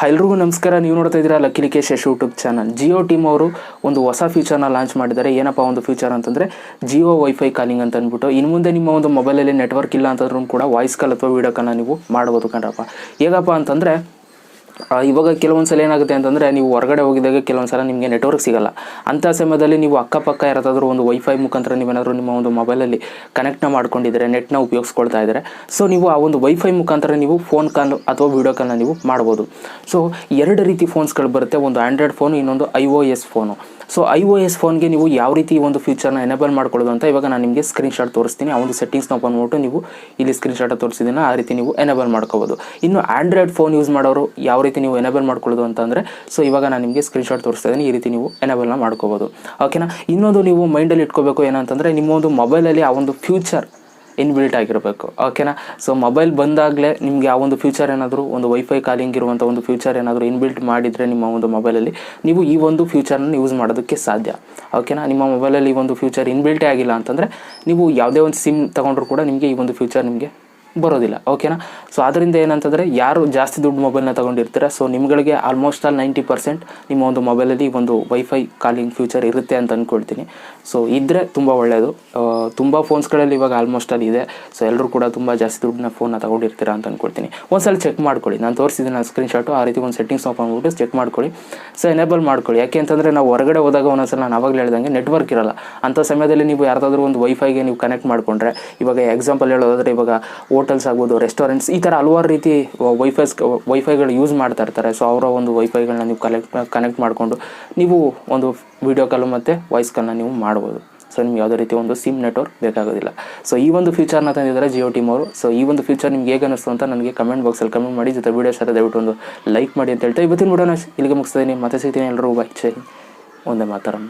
ಎಲ್ರಿಗೂ ನಮಸ್ಕಾರ. ನೀವು ನೋಡ್ತಾ ಇದ್ದೀರಾ ಲಕ್ಕೇಶ್ ಯೂಟ್ಯೂಬ್ ಚಾನಲ್. ಜಿಯೋ ಟೀಮ್ ಅವರು ಒಂದು ಹೊಸ ಫೀಚರ್ನ ಲಾಂಚ್ ಮಾಡಿದ್ದಾರೆ. ಏನಪ್ಪ ಒಂದು ಫೀಚರ್ ಅಂತಂದರೆ ಜಿಯೋ ವೈಫೈ ಕಾಲಿಂಗ್ ಅಂತ ಅಂದ್ಬಿಟ್ಟು ಇನ್ನು ಮುಂದೆ ನಿಮ್ಮ ಒಂದು ಮೊಬೈಲಲ್ಲಿ ನೆಟ್ವರ್ಕ್ ಇಲ್ಲ ಅಂತಂದ್ರೂ ಕೂಡ ವಾಯ್ಸ್ ಕಾಲ್ ಅಥವಾ ವೀಡಿಯೋ ಕಾಲ್ನ ನೀವು ಮಾಡ್ಬೋದು ಕಣ್ರಪ್ಪ. ಹೇಗಪ್ಪ ಅಂತಂದರೆ ಇವಾಗ ಕೆಲವೊಂದು ಸಲ ಏನಾಗುತ್ತೆ ಅಂತಂದರೆ ನೀವು ಹೊರಗಡೆ ಹೋಗಿದಾಗ ಕೆಲವೊಂದು ಸಲ ನಿಮಗೆ ನೆಟ್ವರ್ಕ್ ಸಿಗೋಲ್ಲ. ಅಂಥ ಸಮಯದಲ್ಲಿ ನೀವು ಅಕ್ಕಪಕ್ಕ ಯಾರಾದರೂ ಒಂದು ವೈಫೈ ಮುಖಾಂತರ ನೀವೇನಾದರೂ ನಿಮ್ಮ ಒಂದು ಮೊಬೈಲಲ್ಲಿ ಕನೆಕ್ಟ್ನ ಮಾಡ್ಕೊಂಡಿದ್ದಾರೆ, ನೆಟ್ನ ಉಪಯೋಗಿಸ್ಕೊಳ್ತಾ ಇದ್ದಾರೆ. ಸೊ ನೀವು ಆ ಒಂದು ವೈಫೈ ಮುಖಾಂತರ ನೀವು ಫೋನ್ ಕಾಲ್ ಅಥವಾ ವೀಡಿಯೋ ಕಾಲ್ನ ನೀವು ಮಾಡ್ಬೋದು. ಸೊ ಎರಡು ರೀತಿ ಫೋನ್ಸ್ಗಳು ಬರುತ್ತೆ, ಒಂದು ಆಂಡ್ರಾಯ್ಡ್ ಫೋನು, ಇನ್ನೊಂದು iOS ಫೋನು. ಸೊ iOS ಫೋನ್ಗೆ ನೀವು ಯಾವ ರೀತಿ ಒಂದು ಫೀಚರ್ನ ಎನೇಬಲ್ ಮಾಡ್ಕೊಳ್ಳೋದು ಅಂತ ಇವಾಗ ನಾನು ನಿಮಗೆ ಸ್ಕ್ರೀನ್ಶಾಟ್ ತೋರಿಸ್ತೀನಿ. ಆ ಒಂದು ಸೆಟ್ಟಿಂಗ್ಸ್ನ ಓಪನ್ ಮಾಡ್ಬಿಟ್ಟು ನೀವು ಇಲ್ಲಿ ಸ್ಕ್ರೀನ್ಶಾಟ್ ತೋರಿಸಿದ್ದೀನ ಆ ರೀತಿ ನೀವು ಎನೇಬಲ್ ಮಾಡ್ಕೋಬೋದು. ಇನ್ನು ಆಂಡ್ರಾಯ್ಡ್ ಫೋನ್ ಯೂಸ್ ಮಾಡೋರು ಯಾವ ರೀತಿ ನೀವು ಎನೇಬಲ್ ಮಾಡ್ಕೊಳ್ಳೋದು ಅಂತಂದರೆ ಸೊ ಇವಾಗ ನಾನು ನಿಮಗೆ ಸ್ಕ್ರೀನ್ಶಾಟ್ ತೋರಿಸ್ತಾ ಇದ್ದೀನಿ. ಈ ರೀತಿ ನೀವು ಎನೇಬಲ್ನ ಮಾಡ್ಕೋಬೋದು. ಓಕೆನಾ. ಇನ್ನೊಂದು ನೀವು ಮೈಂಡಲ್ಲಿ ಇಟ್ಕೋಬೇಕು ಏನಂತಂದರೆ ನಿಮ್ಮ ಒಂದು ಮೊಬೈಲಲ್ಲಿ ಆ ಒಂದು ಫ್ಯೂಚರ್ ಇನ್ಬಿಲ್ಟ್ ಆಗಿರಬೇಕು. ಓಕೆನಾ. ಸೊ ಮೊಬೈಲ್ ಬಂದಾಗಲೇ ನಿಮಗೆ ಆ ಒಂದು ಫ್ಯೂಚರ್ ಏನಾದರೂ ಒಂದು ವೈಫೈ ಕಾಲಿಂಗ್ ಇರುವಂಥ ಒಂದು ಫ್ಯೂಚರ್ ಏನಾದರೂ ಇನ್ಬಿಲ್ಟ್ ಮಾಡಿದರೆ ನಿಮ್ಮ ಒಂದು ಮೊಬೈಲಲ್ಲಿ ನೀವು ಈ ಒಂದು ಫ್ಯೂಚರ್ನ ಯೂಸ್ ಮಾಡೋದಕ್ಕೆ ಸಾಧ್ಯ. ಓಕೆನಾ. ನಿಮ್ಮ ಮೊಬೈಲಲ್ಲಿ ಈ ಒಂದು ಫ್ಯೂಚರ್ ಇನ್ಬಿಲ್ಟೇ ಆಗಿಲ್ಲ ಅಂತಂದರೆ ನೀವು ಯಾವುದೇ ಒಂದು ಸಿಮ್ ತೊಗೊಂಡ್ರು ಕೂಡ ನಿಮಗೆ ಈ ಒಂದು ಫ್ಯೂಚರ್ ನಿಮಗೆ ಬರೋದಿಲ್ಲ. ಓಕೆನಾ. ಸೊ ಅದರಿಂದ ಏನಂತಂದರೆ ಯಾರು ಜಾಸ್ತಿ ದುಡ್ಡು ಮೊಬೈಲ್ನ ತೊಗೊಂಡಿರ್ತೀರ ಸೊ ನಿಮ್ಗಳಿಗೆ ಆಲ್ಮೋಸ್ಟ್ ಆಲ್ 90% ನಿಮ್ಮ ಒಂದು ಮೊಬೈಲಲ್ಲಿ ಒಂದು ವೈಫೈ ಕಾಲಿಂಗ್ ಫ್ಯೂಚರ್ ಇರುತ್ತೆ ಅಂತ ಅಂದ್ಕೊಳ್ತೀನಿ. ಸೊ ಇದ್ದರೆ ತುಂಬ ಒಳ್ಳೆಯದು. ತುಂಬ ಫೋನ್ಸ್ಗಳಲ್ಲಿ ಇವಾಗ ಆಲ್ಮೋಸ್ಟ್ ಅಲ್ಲಿ ಇದೆ. ಸೊ ಎಲ್ಲರೂ ಕೂಡ ತುಂಬ ಜಾಸ್ತಿ ದುಡ್ಡನ್ನ ಫೋನ್ನ ತೊಗೊಂಡಿರ್ತೀರ ಅಂತ ಅಂದ್ಕೊಳ್ತೀನಿ. ಒಂದ್ಸಲ ಚೆಕ್ ಮಾಡ್ಕೊಳ್ಳಿ. ನಾನು ತೋರಿಸಿದ್ದೀನಿ ನಾನು ಸ್ಕ್ರೀನ್ಶಾಟು, ಆ ರೀತಿ ಒಂದು ಸೆಟ್ಟಿಂಗ್ಸ್ ಓಪನ್ ಮಾಡಿಬಿಟ್ಟು ಚೆಕ್ ಮಾಡ್ಕೊಳ್ಳಿ. ಸೊ ಎನೇಬಲ್ ಮಾಡ್ಕೊಳ್ಳಿ. ಯಾಕೆ ಅಂತಂದರೆ ನಾವು ಹೊರಗಡೆ ಹೋದಾಗ ಒಂದೊಂದ್ಸಲ ನಾನು ಆವಾಗಲೇ ಹೇಳ್ದಂಗೆ ನೆಟ್ವರ್ಕ್ ಇರೋಲ್ಲ. ಅಂಥ ಸಮಯದಲ್ಲಿ ನೀವು ಯಾರ್ದಾದ್ರೂ ಒಂದು ವೈಫೈಗೆ ನೀವು ಕನೆಕ್ಟ್ ಮಾಡಿಕೊಂಡ್ರೆ, ಇವಾಗ ಎಕ್ಸಾಂಪಲ್ ಹೇಳೋದಾದರೆ ಇವಾಗ ಹೋಟೆಲ್ಸ್ ಆಗ್ಬೋದು, ರೆಸ್ಟೋರೆಂಟ್ಸ್, ಈ ಥರ ಹಲವಾರು ರೀತಿ ವೈಫೈಗಳು ಯೂಸ್ ಮಾಡ್ತಾ ಇರ್ತಾರೆ. ಸೊ ಅವರ ಒಂದು ವೈಫೈಗಳನ್ನ ನೀವು ಕನೆಕ್ಟ್ ಮಾಡಿಕೊಂಡು ನೀವು ಒಂದು ವೀಡಿಯೋ ಕಾಲು ಮತ್ತು ವಾಯ್ಸ್ ಕಾಲ್ನ ನೀವು ಮಾಡ್ಬೋದು. ಸೊ ನಿಮ್ಗೆ ಯಾವುದೇ ರೀತಿ ಒಂದು ಸಿಮ್ ನೆಟ್ವರ್ಕ್ ಬೇಕಾಗೋದಿಲ್ಲ. ಸೊ ಈ ಒಂದು ಫೀಚರ್ನ ತಂದಿದ್ದಾರೆ ಜಿಯೋ ಟೀಮ್ ಅವರು. ಸೊ ಈ ಒಂದು ಫೀಚರ್ ನಿಮ್ಗೆ ಹೇಗೆ ಅನ್ನಿಸ್ತು ಅಂತ ನನಗೆ ಕಮೆಂಟ್ ಬಾಕ್ಸಲ್ಲಿ ಕಮೆಂಟ್ ಮಾಡಿ. ಜೊತೆ ವೀಡಿಯೋ ಸಹ ದಯವಿಟ್ಟು ಒಂದು ಲೈಕ್ ಮಾಡಿ ಅಂತ ಹೇಳ್ತಾ ಇವತ್ತಿನ ವಿಡಿಯೋನ ಇಲ್ಲಿಗೆ ಮುಗಿಸ್ತೀನಿ. ಮತ್ತೆ ಸಿಗ್ತೀನಿ. ಎಲ್ಲರೂ ಬಾಯ್. ಒಂದೇ ಮಾತಾಡೋಣ.